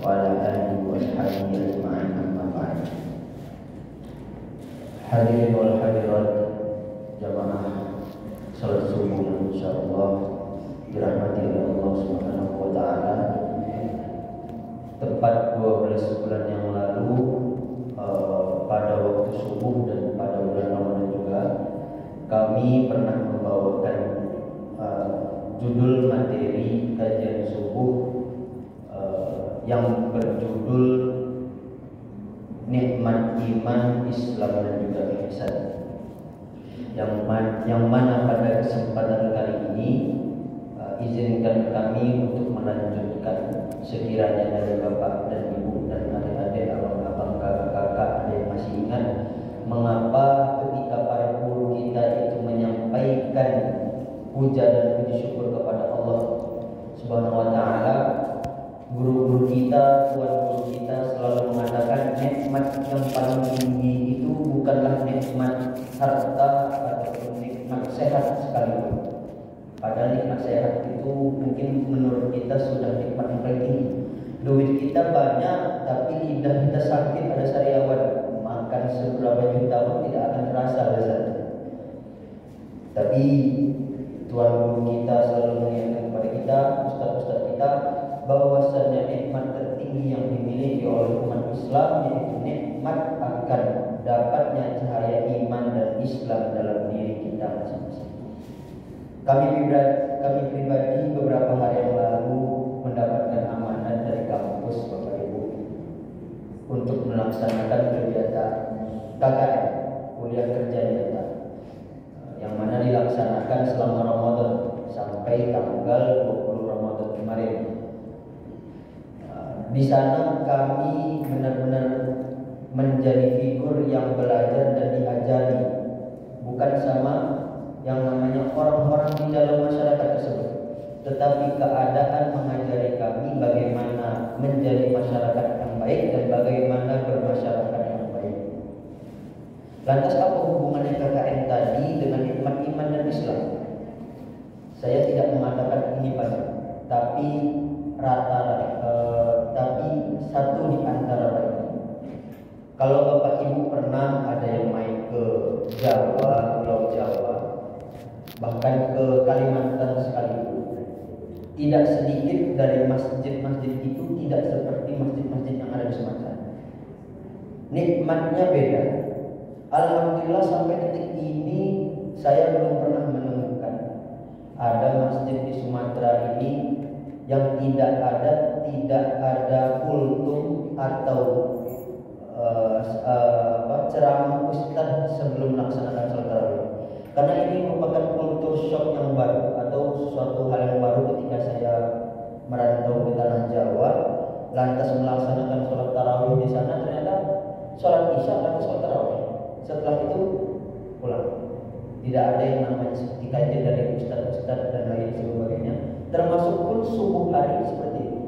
وعلى آله وصحبه أجمعين أما بعد. Hadirin wal hadirat jamaah salat subuh insyaallah dirahmati oleh Allah Subhanahu wa taala. Tepat 12 bulan yang lalu pada waktu subuh dan pada bulan Ramadan juga kami pernah membawakan judul materi kajian subuh yang berjudul Nikmat Iman, Islam dan juga Ihsan. Yang mana pada kesempatan kali ini izinkan kami untuk melanjutkan sekiranya dari bapak dan ibu dan adik-adik, abang-abang, kakak-kakak ada yang masih ingat mengapa ketika para guru kita itu menyampaikan puja dan puji syukur kepada Allah Subhanahu wa taala, guru-guru kita, tuan guru kita selalu mengatakan nikmat yang paling tinggi itu bukanlah nikmat harta ataupun nikmat sehat sekalipun. Padahal nikmat sehat itu mungkin menurut kita sudah nikmat yang paling tinggi. Duit kita banyak tapi lidah kita sakit, ada sariawan, makan seberapa juta pun tidak akan terasa lezatnya. Tapi tuan guru kita selalu mengingatkan kepada kita, ustaz-ustaz kita, bahwasanya nikmat tertinggi yang dimiliki oleh umat Islam yaitu nikmat akan dapatnya cahaya iman dan Islam dalam diri kita masing-masing. Kami pribadi beberapa hari yang lalu mendapatkan amanat dari kampus Bapak Ibu untuk melaksanakan kegiatan KKN, kuliah kerja nyata, yang mana dilaksanakan selama Ramadan sampai tanggal 20 Ramadan kemarin. Di sana kami benar-benar menjadi figur yang belajar dan diajari, bukan sama yang namanya orang-orang di dalam masyarakat tersebut, tetapi keadaan mengajari kami bagaimana menjadi masyarakat yang baik dan bagaimana bermasyarakat yang baik. Lantas apa hubungannya KKN tadi dengan nikmat iman dan Islam? Saya tidak mengatakan ini banyak, tapi tapi satu di antara lain. Kalau Bapak Ibu pernah ada yang main ke Jawa, Pulau Jawa, bahkan ke Kalimantan sekalipun, tidak sedikit dari masjid-masjid itu tidak seperti masjid-masjid yang ada di Sumatera. Nikmatnya beda. Alhamdulillah sampai detik ini saya belum pernah menemukan ada masjid di Sumatera ini yang tidak ada kultum atau ceramah ustaz sebelum melaksanakan salat tarawih. Karena ini merupakan kultur shock yang baru atau sesuatu hal yang baru ketika saya merantau ke tanah Jawa, lantas melaksanakan salat tarawih di sana, ternyata salat isya atau salat tarawih. Setelah itu pulang. Tidak ada yang namanya seperti kajian dari ustaz-ustaz dan lain sebagainya. Termasuk pun subuh hari seperti itu.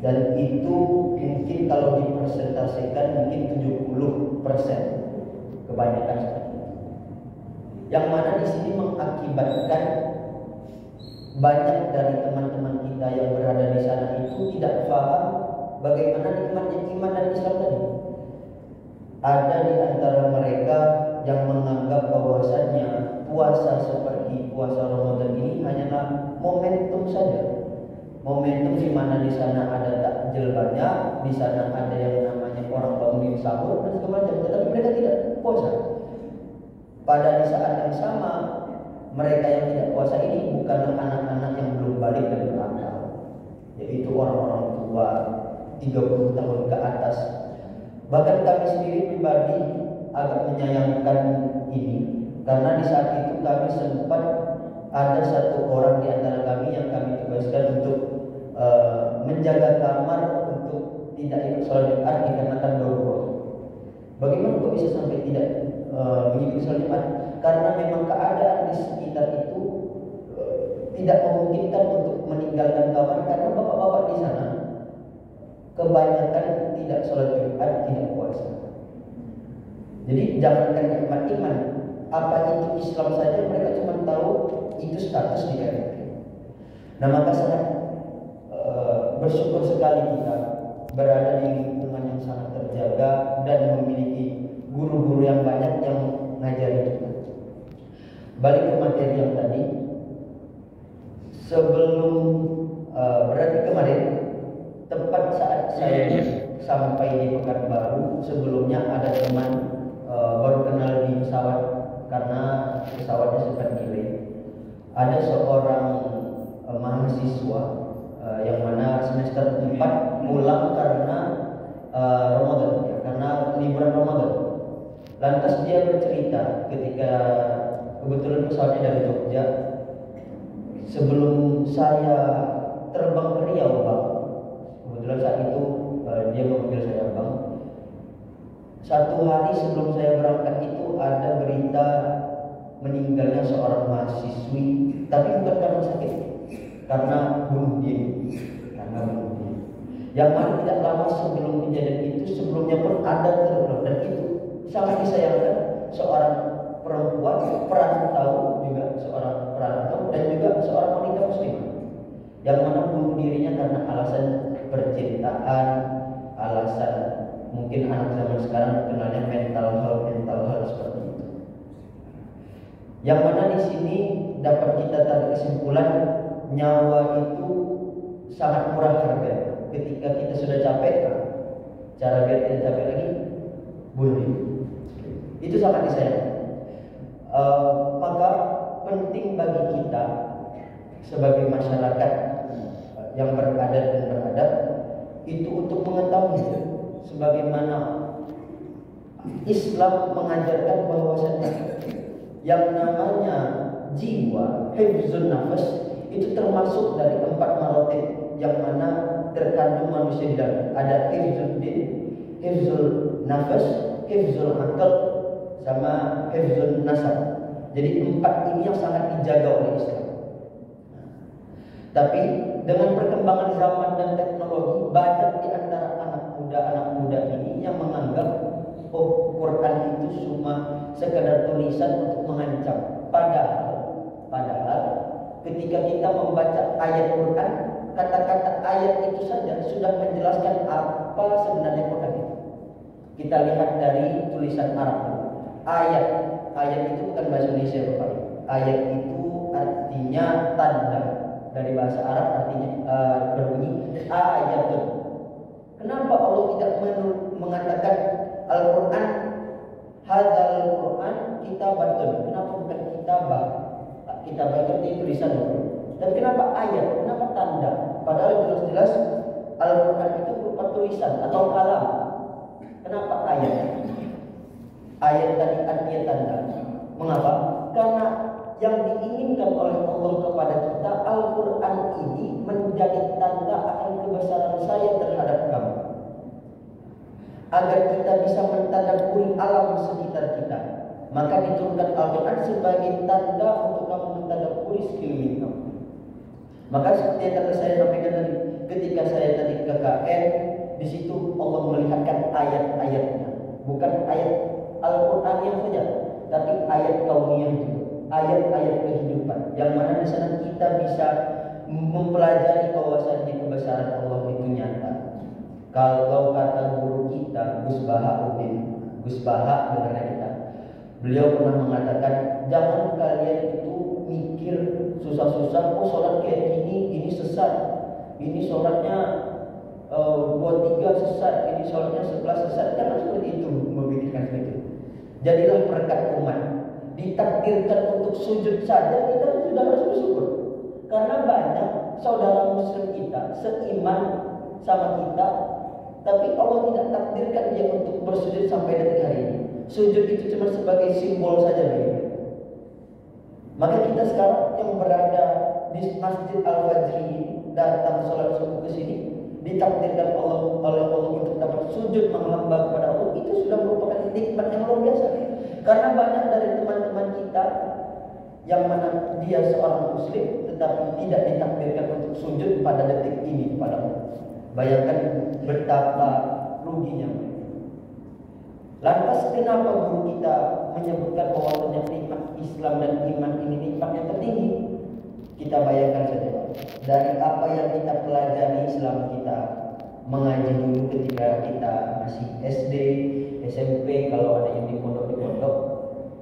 Dan itu mungkin kalau dipresentasikan mungkin 70% kebanyakan seperti itu. Yang mana di sini mengakibatkan banyak dari teman-teman kita yang berada di sana itu tidak paham bagaimana nikmatnya iman dan Islam tadi. Ada di antara mereka yang menganggap bahwasannya puasa seperti puasa Ramadan ini hanyalah momentum saja. Momentum di mana di sana ada takjil banyak, di sana ada yang namanya orang bangunin sahur dan segala macam, tetapi mereka tidak puasa. Pada di saat yang sama, mereka yang tidak puasa ini bukanlah anak-anak yang belum balik dan berakal, yaitu orang-orang tua 30 tahun ke atas. Bahkan kami sendiri pribadi agak menyayangkan ini, karena di saat itu kami sempat ada satu orang di antara kami yang kami tugaskan untuk menjaga kamar untuk tidak ikut sholat Jumat dikarenakan darurat. Bagaimana kok bisa sampai tidak mengikuti sholat Jumat? Karena memang keadaan di sekitar itu tidak memungkinkan untuk meninggalkan kamar, karena bapak-bapak di sana kebanyakan tidak sholat Jumat, tidak puasa. Jadi jangankan nikmat iman, apa itu Islam saja mereka cuma tahu itu status di KRI. Nah maka sangat bersyukur sekali kita berada di lingkungan yang sangat terjaga dan memiliki guru-guru yang banyak yang ngajari kita. Balik ke materi yang tadi, sebelum berarti kemarin tepat saat saya sampai di Pekanbaru, sebelumnya ada teman baru kenal di pesawat karena pesawatnya sempat delay. Ada seorang mahasiswa yang mana semester 4 pulang karena Ramadan, ya, karena liburan Ramadan. Lantas dia bercerita ketika kebetulan pesawatnya dari Jogja, sebelum saya terbang ke Riau, Bang. Kebetulan saat itu dia memanggil saya Bang. 1 hari sebelum saya berangkat itu ada berita meninggalnya seorang mahasiswi, tapi bukan karena sakit, karena bunuh diri. Yang mana tidak lama sebelum kejadian itu, sebelumnya pun ada terus, dan itu sangat disayangkan. Seorang perempuan perantau, juga seorang perantau, dan juga seorang wanita muslimah yang mana bunuh dirinya karena alasan percintaan, alasan mungkin anak zaman sekarang kenalnya mental health seperti itu. Yang mana di sini dapat kita tarik kesimpulan, nyawa itu sangat murah harga. Ketika kita sudah capek, cara biar tidak capek lagi, bunuh diri. Itu sangat disayangkan. Maka penting bagi kita sebagai masyarakat yang beradat dan beradab itu untuk mengetahui sebagaimana Islam mengajarkan bahwasanya yang namanya jiwa, hifzun nafas, itu termasuk dari 4 marotib yang mana terkandung manusia di dalam. Ada hifzul din, hifzul nafas, hifzul akal, sama hifzul nasab. Jadi 4 ini yang sangat dijaga oleh Islam. Tapi dengan perkembangan zaman dan teknologi, banyak di antara anak muda ini yang menganggap Quran itu cuma sekadar tulisan untuk mengancam. Padahal ketika kita membaca ayat Quran, kata-kata ayat itu saja sudah menjelaskan apa sebenarnya Quran itu. Kita lihat dari tulisan Arab. Ayat itu bukan bahasa Indonesia, Bapak. Ayat itu artinya tanda. Dari bahasa Arab artinya berbunyi ayatun. Kenapa Allah tidak mengatakan Al-Quran hadzal Quran kitabatun? Kenapa bukan kitabah? Kitabah itu tulisan. Dan kenapa ayat? Kenapa tanda? Padahal jelas-jelas Al-Quran itu berupa tulisan atau kalam. Kenapa ayat? Ayat tadi artinya tanda. Mengapa? Karena yang diinginkan oleh Allah kepada kita, Al-Quran ini menjadi tanda akan kebesaran saya terhadap kamu, agar kita bisa mentadabburi alam sekitar kita. Maka diturunkan Al-Quran sebagai tanda untuk kamu mentadabburi sekeliling kamu. Maka seperti yang kata saya sampaikan tadi, ketika saya tadi ke KN, di situ Allah melihatkan ayat-ayatnya, bukan ayat Al-Quran yang saja, tapi ayat kauniyah juga. Ayat-ayat kehidupan yang mana di sana kita bisa mempelajari bahwasanya kebesaran Allah itu nyata. Kalau kata guru kita Gus Baha dengarnya kita, beliau pernah mengatakan, jangan kalian itu mikir susah-susah, oh sholat kayak ini sesat, ini sholatnya 23 sesat, ini sholatnya 11 sesat. Jangan seperti itu memikirkan seperti itu. Jadilah perekat umat. Ditakdirkan untuk sujud saja kita sudah harus bersyukur, karena banyak saudara muslim kita seiman sama kita, tapi Allah tidak takdirkan dia untuk bersujud sampai detik hari ini. Sujud itu cuma sebagai simbol saja bagi mereka. Maka kita sekarang yang berada di Masjid Al-Fajri datang sholat subuh ke sini, ditakdirkan oleh Allah untuk dapat sujud menghamba kepada Allah, itu sudah merupakan nikmat yang luar biasa. Karena banyak dari teman-teman kita yang mana dia seorang muslim tetapi tidak ditakdirkan untuk sujud pada detik ini kepada Allah. Bayangkan betapa ruginya. Lantas kenapa guru kita menyebutkan bahwa nikmat Islam dan iman ini nikmat yang tertinggi? Kita bayangkan saja dari apa yang kita pelajari selama kita mengaji dulu ketika kita masih SD, SMP, kalau ada yang di pondok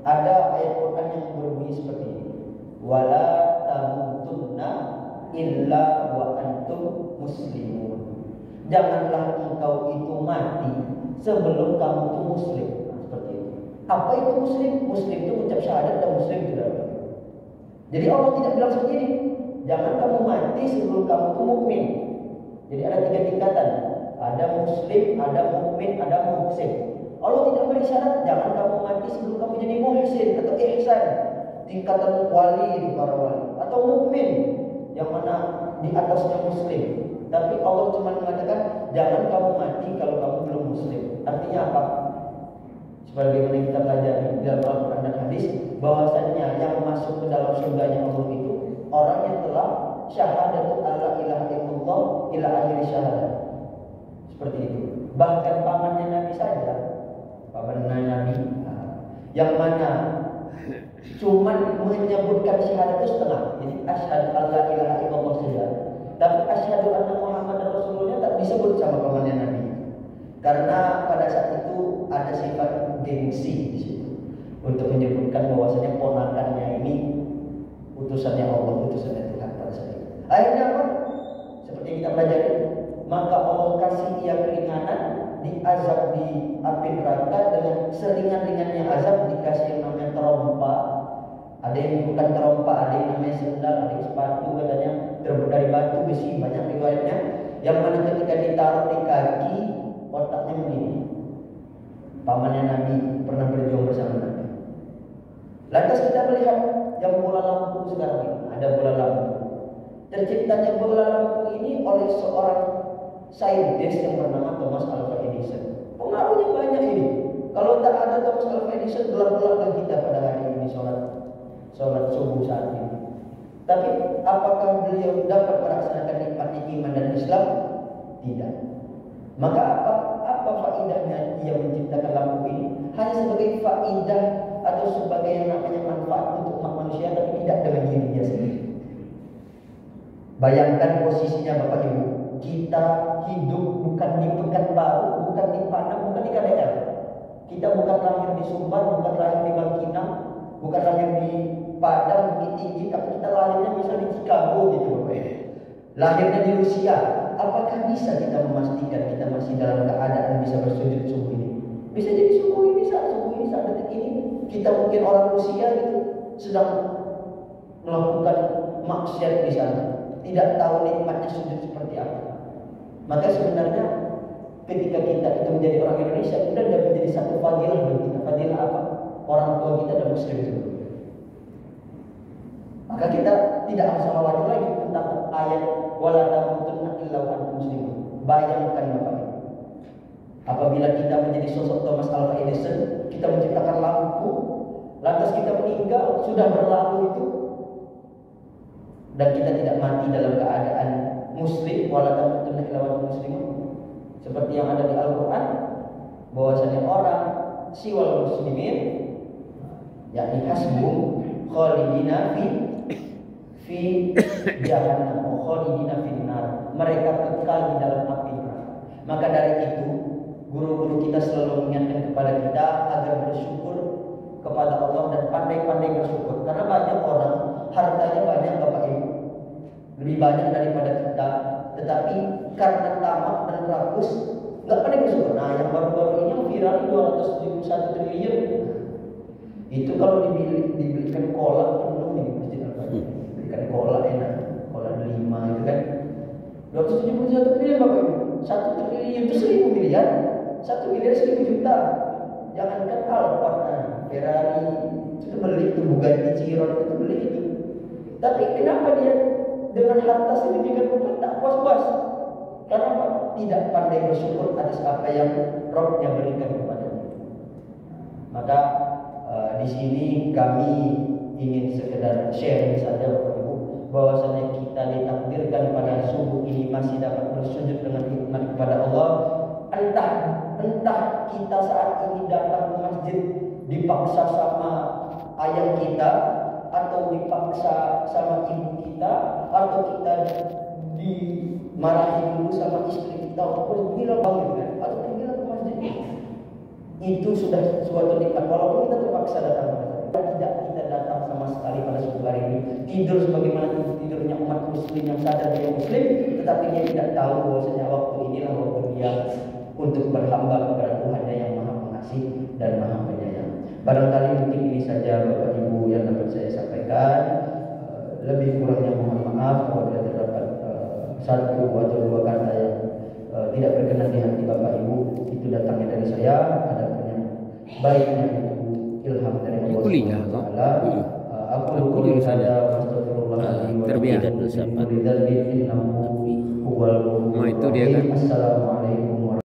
ada ayat Quran yang berbunyi seperti ini. Wala tamutunna illa wa antum muslimun. Janganlah engkau itu mati sebelum kamu itu muslim. Seperti itu. Apa itu muslim? Muslim itu ucap syahadat dan muslim tidak. Jadi Allah tidak bilang seperti ini. Jangan kamu mati sebelum kamu itu mukmin. Jadi ada 3 tingkatan. Ada muslim, ada mukmin, ada muhsin. Allah tidak beri syarat jangan kamu mati sebelum kamu jadi muhsin atau ihsan. Tingkatan wali itu para wali atau mukmin yang mana di atasnya muslim. Tapi Allah cuma mengatakan jangan kamu mati kalau kamu belum muslim. Artinya apa? Sebagaimana kita pelajari dalam Al-Quran dan hadis, bahwasannya yang masuk ke dalam surganya Allah itu orang yang telah syahadatu alla ilaha illallah ila akhir syahadat. Seperti itu. Bahkan pamannya Nabi saja, pamannya Nabi yang mana cuman menyebutkan syahadat itu setengah. Jadi asyhadu alla ilaha illallah saja. Tapi asyhadu anna Muhammadar Rasulullah tak disebut sama pamannya Nabi. Karena pada saat itu ada sifat gengsi di situ untuk menyebutkan bahwasanya ponakannya ini utusannya Allah, utusannya Tuhan pada saat itu. Akhirnya apa? Seperti yang kita pelajari, maka Allah kasih ia keringanan diazab di api neraka dengan seringan-ringannya azab, dikasih yang namanya terompa. Ada yang bukan terompa, ada yang namanya sendal, ada yang sepatu katanya terbuat dari batu besi, banyak riwayatnya. Yang mana ketika ditaruh di kaki otaknya begini. Pamannya Nabi pernah berjuang bersama Nabi. Lantas kita melihat yang bola lampu sekarang ini, ada bola lampu. Terciptanya bola lampu ini oleh seorang saintis yang bernama Thomas Alva Edison. Pengaruhnya banyak ini. Kalau tak ada Thomas Alva Edison, gelap-gelaplah kita pada hari ini sholat subuh saat ini. Tapi apakah beliau dapat melaksanakan nikmatnya iman dan Islam? Tidak. Maka apa faedahnya ia menciptakan lampu ini? Hanya sebagai faedah atau sebagai yang namanya manfaat untuk umat manusia, tapi tidak dengan dirinya sendiri. Bayangkan posisinya Bapak Ibu, kita hidup bukan di Pekanbaru, bukan di Padang, bukan di KDR. Kita bukan lahir di Sumbar, bukan lahir di Bangkinang, bukan lahir di Padang, Bukit Tinggi, tapi kita lahirnya misalnya di Chicago gitu Bapak Ibu. Lahirnya di Rusia. Apakah bisa kita memastikan kita masih dalam keadaan bisa bersujud subuh ini? Bisa jadi subuh ini, saat detik ini kita mungkin orang Rusia gitu sedang melakukan maksiat di sana, tidak tahu nikmatnya sujud seperti apa. Maka sebenarnya ketika kita itu menjadi orang Indonesia, kita sudah menjadi satu fadilah bagi kita. Fadilah apa? Orang tua kita dan muslim itu. Maka kita tidak harus khawatir lagi tentang ayat wala tamutunna illa wa antum muslimun. Bayangkan Bapak Ibu, apabila kita menjadi sosok Thomas Alva Edison, kita menciptakan lampu, lantas kita meninggal, sudah berlalu itu, dan kita tidak mati dalam keadaan muslim, wala tamutunna illa wa antum muslimun. Seperti yang ada di Al-Quran, bahwasanya orang siwal muslimin, yakni hasbum khalidina fi jahannam, khalidina fin nar. Mereka kekal di dalam api neraka. Maka dari itu, guru-guru kita selalu mengingatkan kepada kita agar bersyukur kepada Allah dan pandai-pandai bersyukur. Karena banyak orang hartanya banyak Bapak Ibu, lebih banyak daripada kita, tetapi karena tamak dan rakus nggak pandai bersyukur. Nah, yang baru-baru ini yang viral 271 triliun itu kalau dibelikan kolak penuh nih Masjid Al-Fatih. Belikan kolak enak, kolak 5 itu kan 271 triliun Bapak Ibu. 1 triliun itu 1.000 miliar, 1 miliar 1.000 juta. Jangankan Alphard, Ferrari itu beli, itu Bugatti Chiron itu beli itu. Tapi kenapa dia dengan harta sedemikian rupa tak puas-puas? Karena apa? Tidak pandai bersyukur atas apa yang Rabb-Nya berikan kepadanya. Maka di sini kami ingin sekedar sharing saja Bapak Ibu, bahwasanya kita ditakdirkan pada subuh ini masih dapat bersujud dengan hikmat kepada Allah. Entah kita saat ini datang ke masjid dipaksa sama ayah kita, atau dipaksa sama ibu kita, atau kita dimarahi dulu sama istri kita tahu pergilah gitu kan, atau pergilah ke masjid. Itu sudah suatu nikmat, walaupun kita terpaksa datang pada saat itu. Tidak kita datang sama sekali pada suatu hari ini, tidur sebagaimana tidurnya umat muslim yang sadar dia muslim, tetapi dia tidak tahu bahwasanya waktu inilah waktu dia untuk berhamba kepada Tuhannya yang maha pengasih dan maha penyayang. Barangkali mungkin ini saja Bapak Ibu yang dapat saya sampaikan. Lebih kurangnya mohon maaf apabila terdapat satu atau dua kata yang tidak berkenan di hati Bapak Ibu. Itu datangnya dari saya, ada baiknya itu ilham dari Allah Subhanahu wa taala. Aku dulu saja astagfirullahaladzim terbiasa wa atubu ilaih. Innahu huwal ghafurur rahim. Assalamualaikum